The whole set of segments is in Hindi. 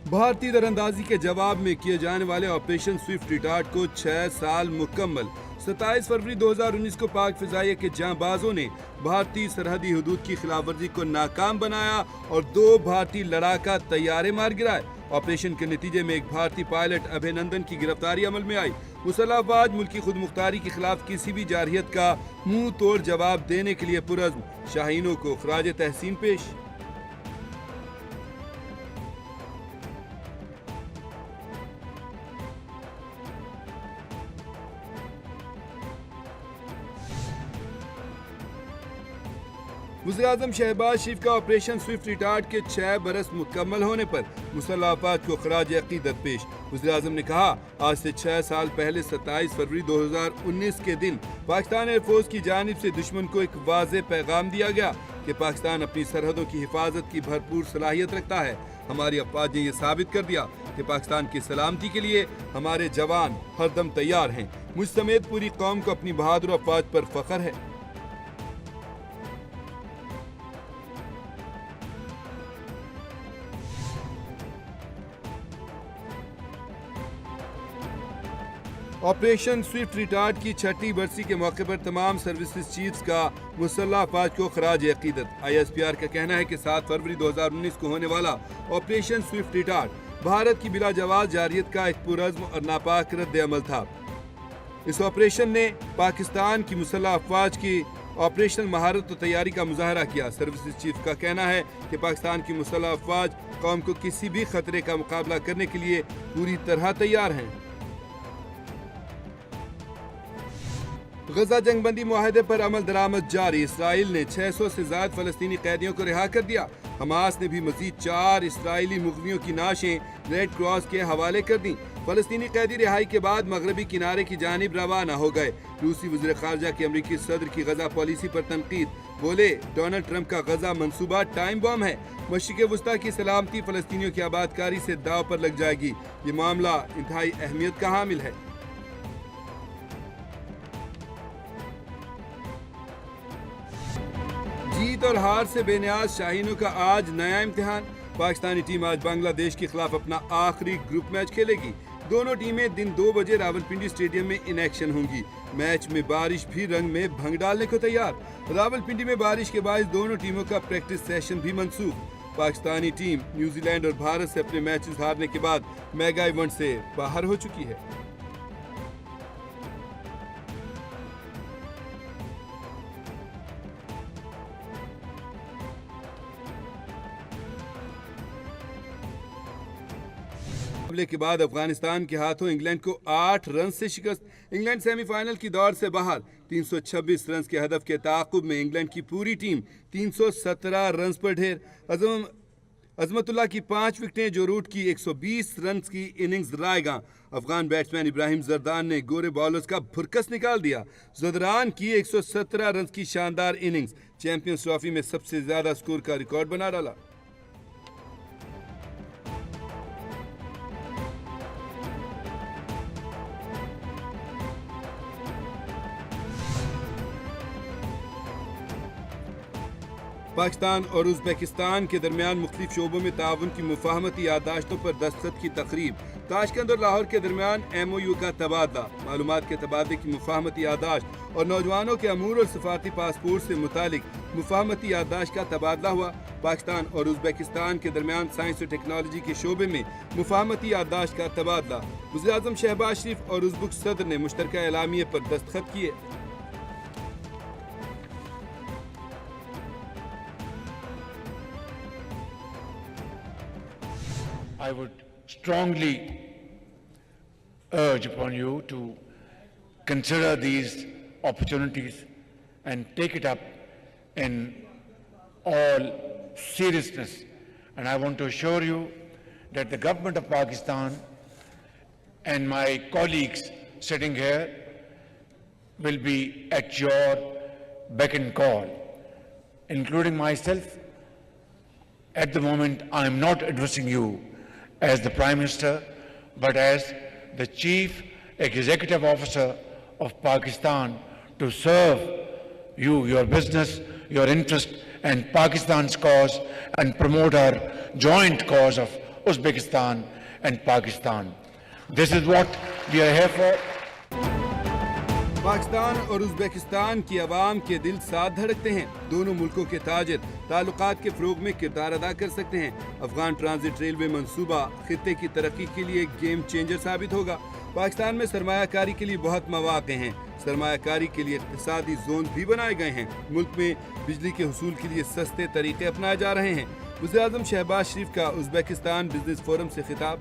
भारतीय दरअंदाजी के जवाब में किए जाने वाले ऑपरेशन स्विफ्ट रिटार्ट को 6 साल मुकम्मल। 27 फरवरी 2019 को पाक फिजाइया के जांबाजों ने भारतीय सरहदी हदूद की खिलाफवर्जी को नाकाम बनाया और 2 भारतीय लड़ाका तैयारे मार गिराए। ऑपरेशन के नतीजे में एक भारतीय पायलट अभिनंदन की गिरफ्तारी अमल में आई। मुसल्लह अफवाज मुल्की खुद मुख्तारी के खिलाफ किसी भी जारहियत का मुंह तोड़ जवाब देने के लिए पुरज़्म। शाहीनों को खराज तहसीन पेश। वज़ीर-ए-आज़म शहबाज शरीफ का ऑपरेशन स्विफ्ट रिटार्ट के 6 बरस मुकम्मल होने पर मुसल्लह अफवाज को खराज अकीदत पेश। वज़ीर-ए-आज़म ने कहा, आज से 6 साल पहले 27 फरवरी 2019 के दिन पाकिस्तान एयरफोर्स की जानिब से दुश्मन को एक वाज़ेह पैगाम दिया गया कि पाकिस्तान अपनी सरहदों की हिफाजत की भरपूर सलाहियत रखता है। हमारी अफवाज ने यह साबित कर दिया कि पाकिस्तान की सलामती के लिए हमारे जवान हरदम तैयार हैं। मुझ समेत पूरी कौम को अपनी बहादुर अफवाज पर फख्र है। ऑपरेशन स्विफ्ट रिटार्ट की 6ठी बरसी के मौके पर तमाम सर्विसेज चीफ्स का मुसल्लह अफवाज को खराज अकीदत। ISPR का कहना है कि 7 फरवरी 2019 को होने वाला ऑपरेशन स्विफ्ट रिटार्ट भारत की बिला जवाब जारियत का एक पुरज़्म और नापाक रद्द अमल था। इस ऑपरेशन ने पाकिस्तान की मुसल्लह अफवाज की ऑपरेशनल महारत और तैयारी का मुजाहरा किया। सर्विसेज चीफ का कहना है कि पाकिस्तान की मुसल्लह अफवाज कौम को किसी भी खतरे का मुकाबला करने के लिए पूरी तरह तैयार हैं। गजा जंगबंदी मुआहदे पर अमल दरामद जारी। इसराइल ने 600 से ज्यादा फलस्तीनी कैदियों को रिहा कर दिया। हमास ने भी मजीद 4 इसराइली मुग़वियों की नाशें रेड क्रॉस के हवाले कर दी। फलस्तीनी कैदी रिहाई के बाद मगरबी किनारे की जानिब रवाना हो गए। रूसी वज़ीर ख़ारजा के अमरीकी सदर की गजा पॉलिसी पर तनकीद। बोले, डोनाल्ड ट्रंप का गजा मंसूबा टाइम बॉम्ब है। मशरिक़ वस्ता की सलामती फलस्तीनियों की आबादकारी से दाव पर लग जाएगी। ये मामला इंतहाई अहमियत का हामिल है। जीत और हार से बेनियाज शाहीनों का आज नया इम्तिहान। पाकिस्तानी टीम आज बांग्लादेश के खिलाफ अपना आखिरी ग्रुप मैच खेलेगी। दोनों टीमें दिन 2 बजे रावलपिंडी स्टेडियम में इन एक्शन होंगी। मैच में बारिश भी रंग में भंग डालने को तैयार। रावलपिंडी में बारिश के बाद दोनों टीमों का प्रैक्टिस सेशन भी मनसूख। पाकिस्तानी टीम न्यूजीलैंड और भारत से अपने मैचेस हारने के बाद मेगा इवेंट से बाहर हो चुकी है। मुकाबले के बाद अफगानिस्तान के हाथों इंग्लैंड को 8 रन से शिकस्त। इंग्लैंड सेमीफाइनल की दौड़ से बाहर। 326 रन के हदफ के ताक़ुब में इंग्लैंड की पूरी टीम 317 रन पर ढेर। अजमतुल्लाह की 5 विकेटें जो रूट की 120 रन की innings रायगा। Afghan batsman Ibrahim Jordan ने गोरे बॉलर्स का भुरकस निकाल दिया। जरदान की 117 रन की शानदार इनिंग्स चैंपियंस ट्रॉफी में सबसे ज्यादा स्कोर का रिकॉर्ड बना डाला। पाकिस्तान और उज़्बेकिस्तान के दरमियान मुख्तलिफ शोबों में ताउन की मुफाहमती यादाश्तों पर दस्तखत की तकरीब। ताशकंद और लाहौर के दरमियान MOU का तबादला। मालूमात के तबादले की मुफाहमती यादाश्त और नौजवानों के अमूर और सफारती पासपोर्ट से मुतालिक मुफाहमती यादाश्त का तबादला हुआ। पाकिस्तान और उज़्बेकिस्तान के दरमियान साइंस और टेक्नोलॉजी के शोबे में मुफाहमती यादाश्त का तबादला। वज़ीर-ए-आज़म शहबाज शरीफ और उज़्बेक सदर ने मुश्तरका एलामिये पर दस्तखत किए। I would strongly urge upon you to consider these opportunities and take it up in all seriousness. And I want to assure you that the government of Pakistan and my colleagues sitting here will be at your beck and call, including myself. At the moment, I am not addressing you as the Prime Minister, but as the Chief Executive Officer of Pakistan to serve you, your business, your interest and Pakistan's cause and promote our joint cause of Uzbekistan and Pakistan. This is what we are here for. Pakistan और उज़्बेकिस्तान की आवाम के दिल साथ धड़कते हैं। दोनों मुल्कों के ताजिर ताल्लुकात के फ़रोग़ में किरदार अदा कर सकते हैं। अफगान ट्रांजिट रेलवे मंसूबा खित्ते की तरक्की के लिए गेम चेंजर साबित होगा। पाकिस्तान में सरमायाकारी के लिए बहुत मौक़े हैं। सरमायाकारी के लिए इक़्तिसादी जोन भी बनाए गए हैं। मुल्क में बिजली के हुसूल के लिए सस्ते तरीके अपनाए जा रहे हैं। वज़ीर-ए-आज़म शहबाज शरीफ का उज़्बेकिस्तान बिजनेस फोरम से खिताब।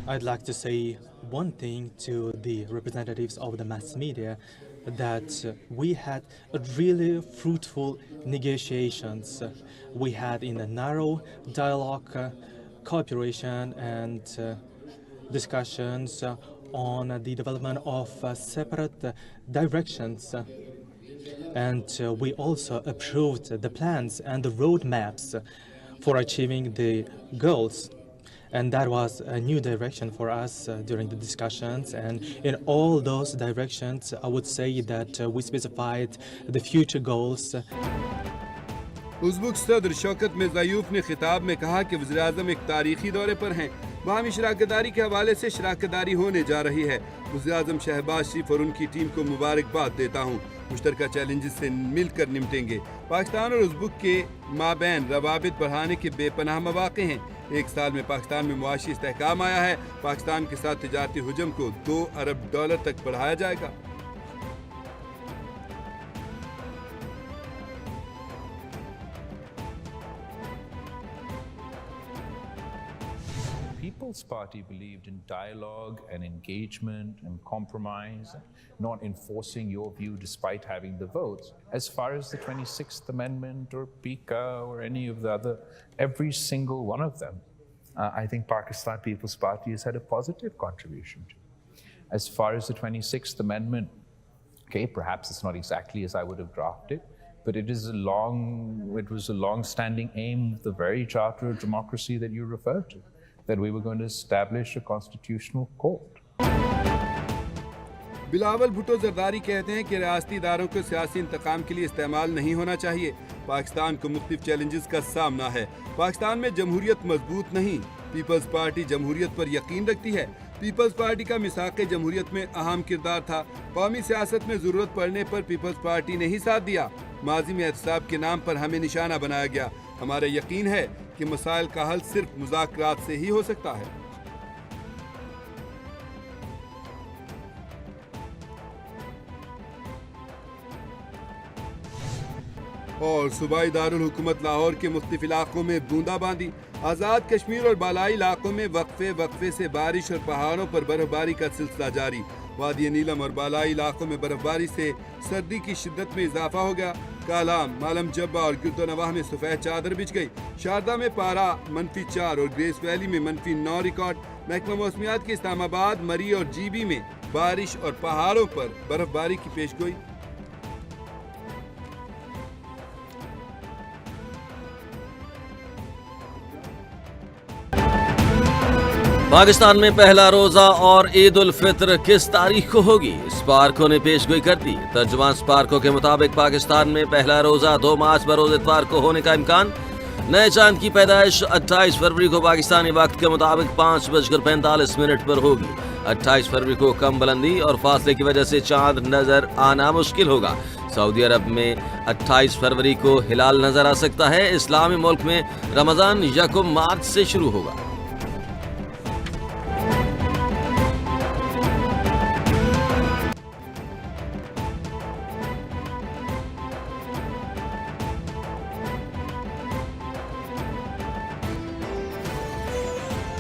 I'd like to say one thing to the representatives of the mass media, that we had a really fruitful negotiations. We had in a narrow dialogue, cooperation and discussions on the development of separate directions. And we also approved the plans and the roadmaps for achieving the goals. And that was a new direction for us during the discussions. And in all those directions, I would say that we specified the future goals. Uzbek सदर शौकत मिर्ज़ायोफ ने खिताब में कहा कि वज़ीर-ए-आज़म एक तारीखी दौरे पर हैं। बाहमी शराकतदारी के हवाले से शराकतदारी होने जा रही है। वज़ीर-ए-आज़म शहबाज शरीफ और उनकी टीम को मुबारकबाद देता हूँ। मुश्तरका चैलेंजेस से मिलकर निपटेंगे। पाकिस्तान और उज़्बेक के माबैन रवाबित बढ़ाने के बेपनाह मौक़े हैं। एक साल में पाकिस्तान में मुआशी इस्तेहकाम आया है। पाकिस्तान के साथ तिजारती हुजम को $2 अरब तक बढ़ाया जाएगा। People's Party believed in dialogue and engagement and compromise, not enforcing your view despite having the votes. As far as the 26th Amendment or PICA or any of the other, every single one of them, I think Pakistan People's Party has had a positive contribution to. As far as the 26th Amendment, okay, perhaps it's not exactly as I would have drafted, but it was a long-standing aim of the very Charter of Democracy that you referred to, that we were going to establish a constitutional court. Bilawal Bhutto Zardari कहते हैं कि रियासती इदारों को सियासी इंतकाम के लिए इस्तेमाल नहीं होना चाहिए। पाकिस्तान को मुख्तलिफ चैलेंजेस का सामना है। पाकिस्तान में जमहूरियत मजबूत नहीं। पीपल्स पार्टी जमहूरियत पर यकीन रखती है। पीपल्स पार्टी का मिसाक़े जमहूरियत में अहम किरदार था। कौमी सियासत में ज़रूरत पड़ने पर पीपल्स पार्टी ने ही साथ दिया। माजी में एहतसाब के नाम पर हमें निशाना बनाया गया। हमारा यकीन है कि मसाइल का हल सिर्फ मुज़ाकरात से ही हो सकता है। और सूबाई दारुल हुकूमत लाहौर के मुख्तलिफ इलाकों में बूंदाबांदी। आज़ाद कश्मीर और बालाई इलाकों में वक्फे से बारिश और पहाड़ों पर बर्फबारी का सिलसिला जारी। वादी नीलम और बालाई इलाकों में बर्फबारी से सर्दी की शिद्दत में इजाफा हो गया। कालाम, मालम जब्बा और गिरदोनवाह में सफ़ेद चादर बिछ गई। शारदा में पारा -4 और ग्रेस वैली में -9 रिकॉर्ड। महकमा मौसमियात के इस्लामाबाद, मरी और जीबी में बारिश और पहाड़ों पर बर्फबारी की पेशगोई। पाकिस्तान में पहला रोजा और ईद उल फित्र किस तारीख को होगी? स्पार्को ने पेशगोई कर दी। तर्जुमान स्पार्को के मुताबिक पाकिस्तान में पहला रोजा 2 मार्च बरोज इतवार को होने का इम्कान। नए चांद की पैदाइश 28 फरवरी को पाकिस्तानी वक्त के मुताबिक 5:45 पर होगी। 28 फरवरी को कम बुलंदी और फासले की वजह से चांद नजर आना मुश्किल होगा। सऊदी अरब में 28 फरवरी को हिलाल नजर आ सकता है। इस्लामी मुल्क में रमजान 1 मार्च से शुरू होगा।